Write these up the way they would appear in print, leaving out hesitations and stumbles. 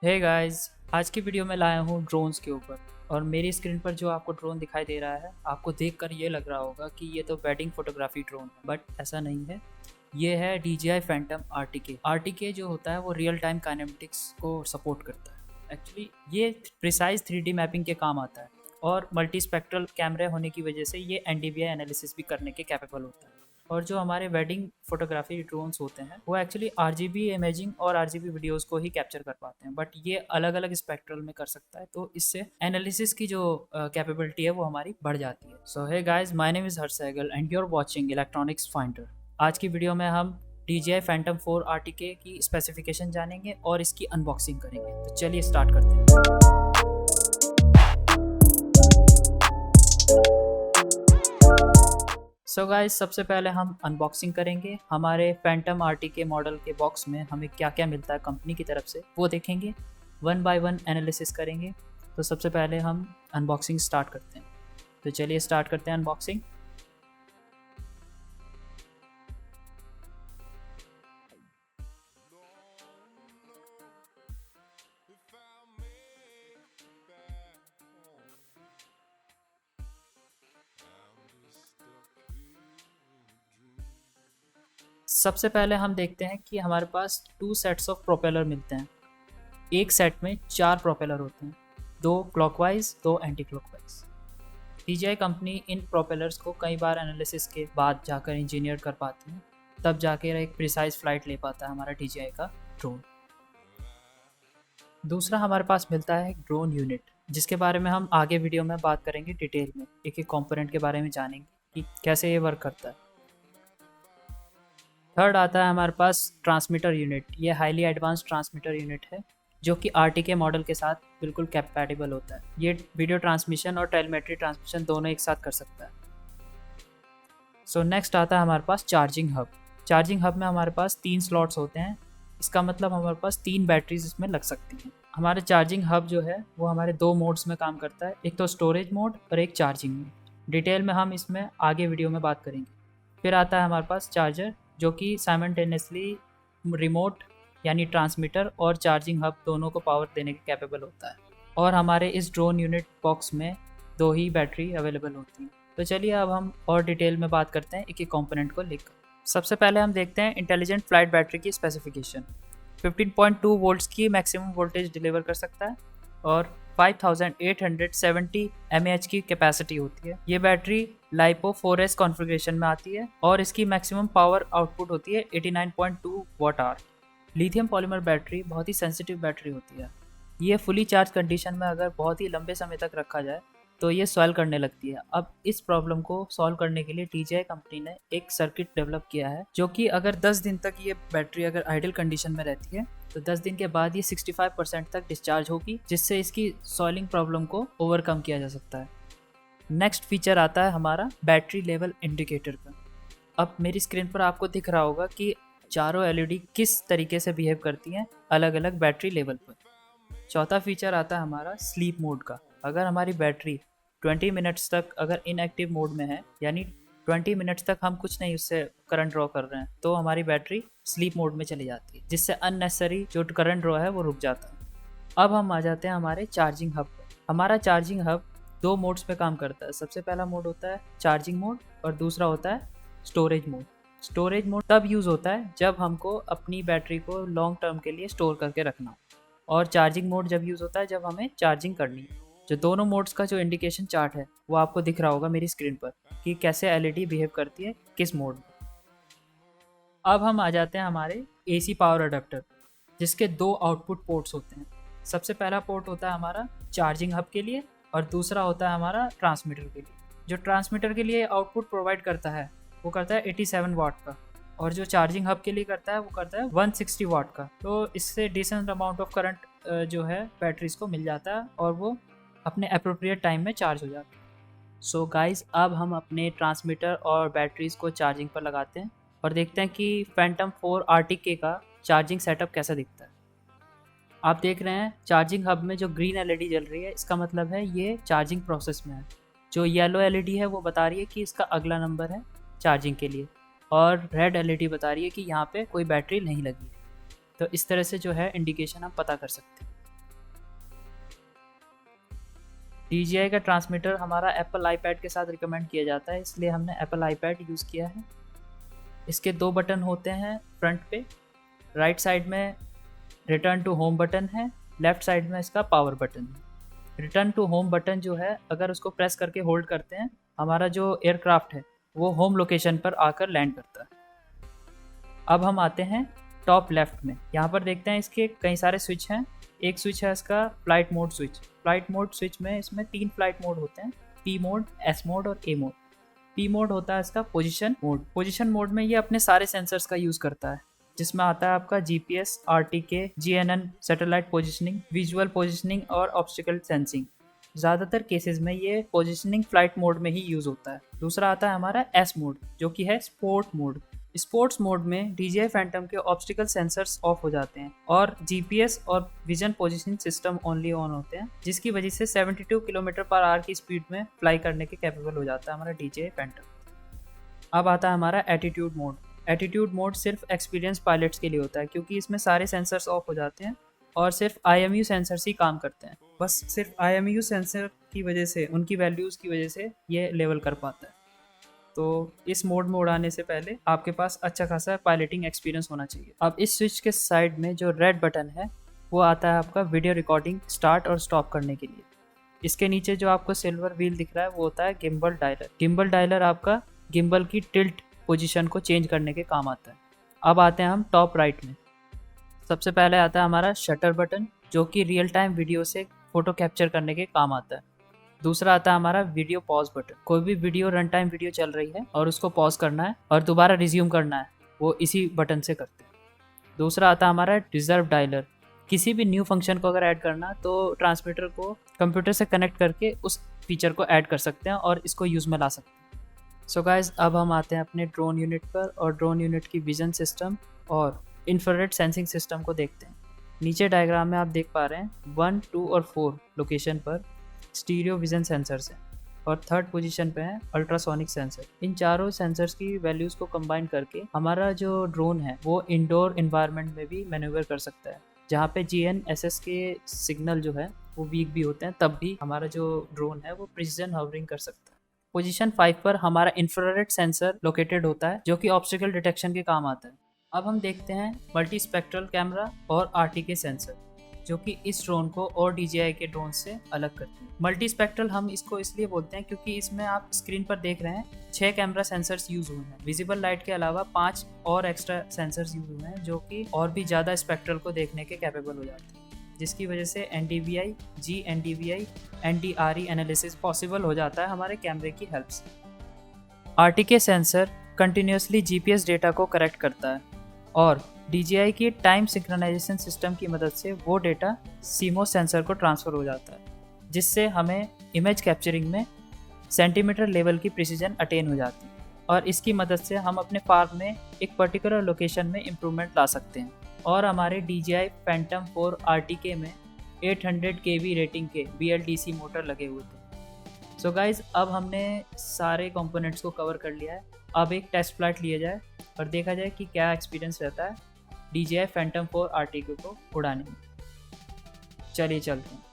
Hey guys, आज की video में लाया हूँ ड्रोन्स के ऊपर। और मेरी स्क्रीन पर जो आपको ड्रोन दिखाई दे रहा है, आपको देखकर ये लग रहा होगा कि ये तो वेडिंग फोटोग्राफी ड्रोन है, बट ऐसा नहीं है। ये है DJI Phantom RTK। RTK जो होता है वो रियल टाइम काइनेमेटिक्स को सपोर्ट करता है। एक्चुअली ये प्रिसाइज 3D मैपिंग के काम आता है और मल्टी स्पेक्ट्रल कैमरे होने की वजह से ये NDVI एनालिसिस भी करने के कैपेबल होता है। और जो हमारे वेडिंग फोटोग्राफी ड्रोन्स होते हैं वो एक्चुअली RGB इमेजिंग और RGB वीडियोस को ही कैप्चर कर पाते हैं, बट ये अलग अलग स्पेक्ट्रल में कर सकता है, तो इससे एनालिसिस की जो कैपेबिलिटी है वो हमारी बढ़ जाती है। So hey guys, my name is Harsh Sehgal and you are watching Electronics Finder. आज की वीडियो में हम DJI Phantom 4 RTK की स्पेसिफिकेशन जानेंगे और इसकी अनबॉक्सिंग करेंगे। तो चलिए स्टार्ट करते हैं। सो गाइस, सबसे पहले हम अनबॉक्सिंग करेंगे। हमारे फैंटम RTK मॉडल के बॉक्स में हमें क्या क्या मिलता है कंपनी की तरफ से वो देखेंगे, वन बाय वन एनालिसिस करेंगे। तो सबसे पहले हम अनबॉक्सिंग स्टार्ट करते हैं। तो चलिए स्टार्ट करते हैं अनबॉक्सिंग। सबसे पहले हम देखते हैं कि हमारे पास 2 सेट्स ऑफ प्रोपेलर मिलते हैं। एक सेट में 4 प्रोपेलर होते हैं, 2 clockwise 2 anti clockwise. DJI company इन प्रोपेलर्स को कई बार एनालिसिस के बाद जाकर इंजीनियर कर पाती है, तब जाकर एक प्रिसाइज फ्लाइट ले पाता है हमारा DJI का ड्रोन। दूसरा हमारे पास मिलता है एक ड्रोन यूनिट, जिसके बारे में हम आगे वीडियो में बात करेंगे डिटेल में, एक एक कंपोनेंट के बारे में जानेंगे कि कैसे ये वर्क करता है। थर्ड आता है हमारे पास ट्रांसमीटर यूनिट। ये हाईली एडवांस ट्रांसमीटर यूनिट है जो कि RTK मॉडल के साथ बिल्कुल कैपेबल होता है। ये वीडियो ट्रांसमिशन और टेलीमेट्री ट्रांसमिशन दोनों एक साथ कर सकता है। सो नेक्स्ट आता है हमारे पास चार्जिंग हब। चार्जिंग हब में हमारे पास 3 स्लॉट्स होते हैं। इसका मतलब हमारे पास 3 बैटरीज इसमें लग सकती हैं। हमारे चार्जिंग हब जो है वो हमारे 2 मोड्स में काम करता है, एक तो स्टोरेज मोड और एक चार्जिंग मोड। डिटेल में हम इसमें आगे वीडियो में बात करेंगे। फिर आता है हमारे पास चार्जर, जो कि साइमल्टेनियसली रिमोट यानी ट्रांसमीटर और चार्जिंग हब दोनों को पावर देने के कैपेबल होता है। और हमारे इस ड्रोन यूनिट बॉक्स में 2 ही बैटरी अवेलेबल होती हैं। तो चलिए अब हम और डिटेल में बात करते हैं एक एक कंपोनेंट को लेकर। सबसे पहले हम देखते हैं इंटेलिजेंट फ्लाइट बैटरी की स्पेसिफिकेशन। 15.2 वोल्ट्स की मैक्सिमम वोल्टेज डिलीवर कर सकता है और 5870 mAh की कैपेसिटी होती है। ये बैटरी LiPo 4S कॉन्फ़िगरेशन में आती है और इसकी मैक्सिमम पावर आउटपुट होती है 89.2 watt hour. Lithium polymer battery बहुत ही सेंसिटिव बैटरी होती है। ये फुली चार्ज कंडीशन में अगर बहुत ही लंबे समय तक रखा जाए तो ये सॉइल करने लगती है। अब इस प्रॉब्लम को सॉल्व करने के लिए DJI कंपनी ने एक सर्किट डेवलप किया है, जो कि अगर 10 दिन तक ये बैटरी अगर आइडल कंडीशन में रहती है तो 10 दिन के बाद ये 65% तक डिस्चार्ज होगी, जिससे इसकी सॉइलिंग प्रॉब्लम को ओवरकम किया जा सकता है। नेक्स्ट फीचर आता है हमारा बैटरी लेवल इंडिकेटर का। अब मेरी स्क्रीन पर आपको दिख रहा होगा कि चारों LED किस तरीके से बिहेव करती हैं अलग अलग बैटरी लेवल पर। चौथा फीचर आता है हमारा स्लीप मोड का। अगर हमारी बैटरी 20 मिनट्स तक अगर इनएक्टिव मोड में है, यानी 20 मिनट्स तक हम कुछ नहीं उससे करंट ड्रॉ कर रहे हैं, तो हमारी बैटरी स्लीप मोड में चली जाती है, जिससे अननेसेसरी जो करंट ड्रॉ है वो रुक जाता है। अब हम आ जाते हैं हमारे चार्जिंग हब पर। हमारा चार्जिंग हब 2 मोड्स पे काम करता है। सबसे पहला मोड होता है चार्जिंग मोड और दूसरा होता है स्टोरेज मोड। स्टोरेज मोड तब यूज़ होता है जब हमको अपनी बैटरी को लॉन्ग टर्म के लिए स्टोर करके रखना हो, और चार्जिंग मोड जब यूज़ होता है जब हमें चार्जिंग करनी है। जो दोनों मोड्स का जो इंडिकेशन चार्ट है वो आपको दिख रहा होगा मेरी स्क्रीन पर कि कैसे LED बिहेव करती है किस मोड में। अब हम आ जाते हैं हमारे AC पावर अडेप्टर, जिसके 2 आउटपुट पोर्ट्स होते हैं। सबसे पहला पोर्ट होता है हमारा चार्जिंग हब के लिए और दूसरा होता है हमारा ट्रांसमीटर के लिए। जो ट्रांसमीटर के लिए आउटपुट प्रोवाइड करता है वो करता है 87 वाट का, और जो चार्जिंग हब के लिए करता है वो करता है 160 वाट का। तो इससे डिसेंट अमाउंट ऑफ करंट जो है बैटरीज को मिल जाता है और वो अपने अप्रोप्रिएट टाइम में चार्ज हो जाता है। सो गाइस, अब हम अपने ट्रांसमीटर और बैटरीज को चार्जिंग पर लगाते हैं और देखते हैं कि Phantom 4 RTK का चार्जिंग सेटअप कैसा दिखता है। आप देख रहे हैं चार्जिंग हब में जो ग्रीन LED जल रही है, इसका मतलब है ये चार्जिंग प्रोसेस में है। जो येलो LED है वो बता रही है कि इसका अगला नंबर है चार्जिंग के लिए, और रेड LED बता रही है कि यहाँ पे कोई बैटरी नहीं लगी है। तो इस तरह से जो है इंडिकेशन हम पता कर सकते हैं। DJI का ट्रांसमीटर हमारा एप्पल आईपैड के साथ रिकमेंड किया जाता है, इसलिए हमने एप्पल आईपैड यूज़ किया है। इसके 2 बटन होते हैं फ्रंट पे, राइट साइड में रिटर्न टू होम बटन है, लेफ्ट साइड में इसका पावर बटन है। रिटर्न टू होम बटन जो है, अगर उसको प्रेस करके होल्ड करते हैं, हमारा जो एयरक्राफ्ट है वो होम लोकेशन पर आकर लैंड करता है। अब हम आते हैं टॉप लेफ्ट में, यहाँ पर देखते हैं इसके कई सारे स्विच हैं। एक स्विच है इसका flight mode switch. Flight mode switch में इसमें 3 फ्लाइट मोड होते हैं, पी मोड, एस मोड और ए मोड। पी मोड होता है इसका पोजीशन मोड। पोजीशन मोड में ये अपने सारे सेंसर्स का यूज़ करता है, जिसमें आता है आपका GPS, RTK, GNN, satellite positioning, visual positioning और ऑब्स्टिकल सेंसिंग। ज़्यादातर केसेस में ये पोजीशनिंग फ्लाइट मोड में ही यूज़ होता है। दूसरा आता है हमारा एस मोड, जो कि है स्पोर्ट मोड। स्पोर्ट्स मोड में DJI फैंटम के ऑब्स्टिकल सेंसर्स ऑफ हो जाते हैं और जीपीएस और vision positioning system only on होते हैं, जिसकी वजह से 72 किलोमीटर/आवर की स्पीड में फ्लाई करने के कैपेबल हो जाता है हमारा DJI फैंटम। अब आता है हमारा एटीट्यूड मोड। एटीट्यूड मोड सिर्फ एक्सपीरियंस पायलट्स के लिए होता है, क्योंकि इसमें सारे सेंसर्स ऑफ हो जाते हैं और सिर्फ IMU सेंसर्स ही काम करते हैं। बस सिर्फ IMU सेंसर की वजह से, उनकी वैल्यूज़ की वजह से ये लेवल कर पाता है। तो इस मोड में उड़ाने से पहले आपके पास अच्छा खासा पायलटिंग एक्सपीरियंस होना चाहिए। अब इस स्विच के साइड में जो रेड बटन है वो आता है आपका वीडियो रिकॉर्डिंग स्टार्ट और स्टॉप करने के लिए। इसके नीचे जो आपको सिल्वर व्हील दिख रहा है वो होता है गिम्बल डायलर। गिम्बल डायलर आपका गिम्बल की टिल्ट पोजीशन को चेंज करने के काम आता है। अब आते हैं हम टॉप राइट में। सबसे पहले आता है हमारा शटर बटन, जो कि रियल टाइम वीडियो से फ़ोटो कैप्चर करने के काम आता है। दूसरा आता है हमारा वीडियो पॉज बटन। कोई भी वीडियो, रन टाइम वीडियो चल रही है और उसको पॉज करना है और दोबारा रिज्यूम करना है, वो इसी बटन से करते हैं। दूसरा आता है हमारा रिजर्व डायलर। किसी भी न्यू फंक्शन को अगर ऐड करना तो ट्रांसमीटर को कंप्यूटर से कनेक्ट करके उस फीचर को ऐड कर सकते हैं और इसको यूज़ में ला सकते हैं। सो गाइज, अब हम आते हैं अपने ड्रोन यूनिट पर और ड्रोन यूनिट की विजन सिस्टम और इंफ्रारेड सेंसिंग सिस्टम को देखते हैं। नीचे डायग्राम में आप देख पा रहे हैं 1, 2 और 4 लोकेशन पर स्टीरियो विजन सेंसर्स हैं और थर्ड पोजीशन पे है अल्ट्रासोनिक सेंसर। इन चारों सेंसर्स की वैल्यूज़ को कंबाइन करके हमारा जो ड्रोन है वो इंडोर इन्वायरमेंट में भी मैन्यूवर कर सकता है, जहाँ पे GNSS के सिग्नल जो है वो वीक भी होते हैं, तब भी हमारा जो ड्रोन है वो प्रिसीजन हॉवरिंग कर सकता है। पोजीशन 5 पर हमारा इंफ्रारेड सेंसर लोकेटेड होता है, जो कि ऑब्स्टिकल डिटेक्शन के काम आता है। अब हम देखते हैं मल्टी स्पेक्ट्रल कैमरा और RTK सेंसर, जो कि इस ड्रोन को और DJI के ड्रोन से अलग करते हैं। मल्टी स्पेक्ट्रल हम इसको इसलिए बोलते हैं क्योंकि इसमें आप स्क्रीन पर देख रहे हैं 6 कैमरा सेंसर्स यूज हुए हैं। विजिबल लाइट के अलावा 5 और एक्स्ट्रा सेंसर्स यूज हुए हैं, जो कि और भी ज़्यादा स्पेक्ट्रल को देखने के कैपेबल हो जाते हैं, जिसकी वजह से NDVI, GNDVI, NDRE analysis possible हो जाता है हमारे कैमरे की हेल्प से। RTK sensor continuously GPS data को करेक्ट करता है और DJI की टाइम सिंक्रोनाइजेशन सिस्टम की मदद से वो डेटा CMOS सेंसर को ट्रांसफ़र हो जाता है, जिससे हमें इमेज कैप्चरिंग में सेंटीमीटर लेवल की प्रिसीजन अटेन हो जाती है और इसकी मदद से हम अपने फार्म में एक पर्टिकुलर लोकेशन में इम्प्रूवमेंट ला सकते हैं। और हमारे DJI Phantom 4 RTK में 800 kV रेटिंग के BLDC मोटर लगे हुए थे। सो गाइज, अब हमने सारे कंपोनेंट्स को कवर कर लिया है। अब एक टेस्ट फ्लाइट लिया जाए और देखा जाए कि क्या एक्सपीरियंस रहता है DJI Phantom 4 RTK को उड़ाने में। चलिए चलते हैं।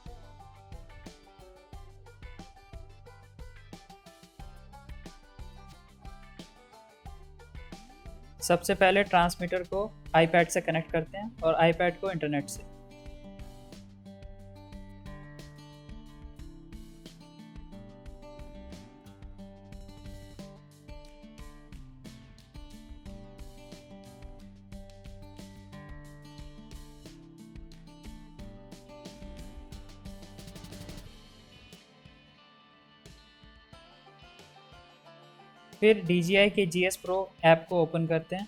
सबसे पहले ट्रांसमीटर को आईपैड से कनेक्ट करते हैं और आईपैड को इंटरनेट से। फिर DJI के GS Pro ऐप को ओपन करते हैं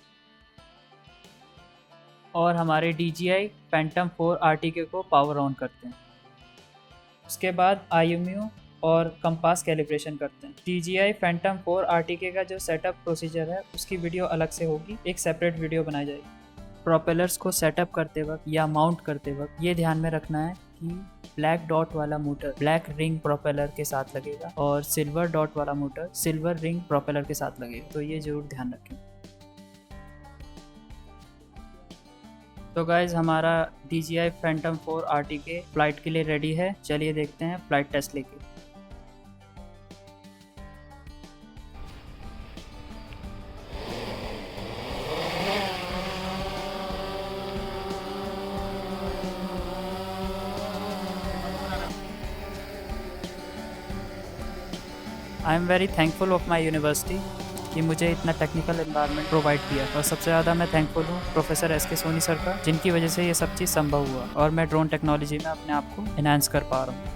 और हमारे DJI Phantom 4 RTK को पावर ऑन करते हैं। उसके बाद IMU और कंपास कैलिब्रेशन करते हैं। DJI Phantom 4 RTK का जो सेटअप प्रोसीजर है उसकी वीडियो अलग से होगी, एक सेपरेट वीडियो बनाई जाएगी। प्रोपेलर्स को सेटअप करते वक्त या माउंट करते वक्त ये ध्यान में रखना है कि ब्लैक डॉट वाला मोटर ब्लैक रिंग प्रोपेलर के साथ लगेगा और सिल्वर डॉट वाला मोटर सिल्वर रिंग प्रोपेलर के साथ लगेगा, तो ये जरूर ध्यान रखें। तो गाइज, हमारा DJI Phantom 4 RTK फ्लाइट के लिए रेडी है। चलिए देखते हैं फ्लाइट टेस्ट लेके। I am very thankful of my university कि मुझे इतना टेक्निकल एनवायरनमेंट प्रोवाइड किया, और सबसे ज़्यादा मैं थैंकफुल हूँ प्रोफेसर एस.के. सोनी सर का, जिनकी वजह से ये सब चीज़ संभव हुआ और मैं ड्रोन टेक्नोलॉजी में अपने आप को एनहांस कर पा रहा हूँ।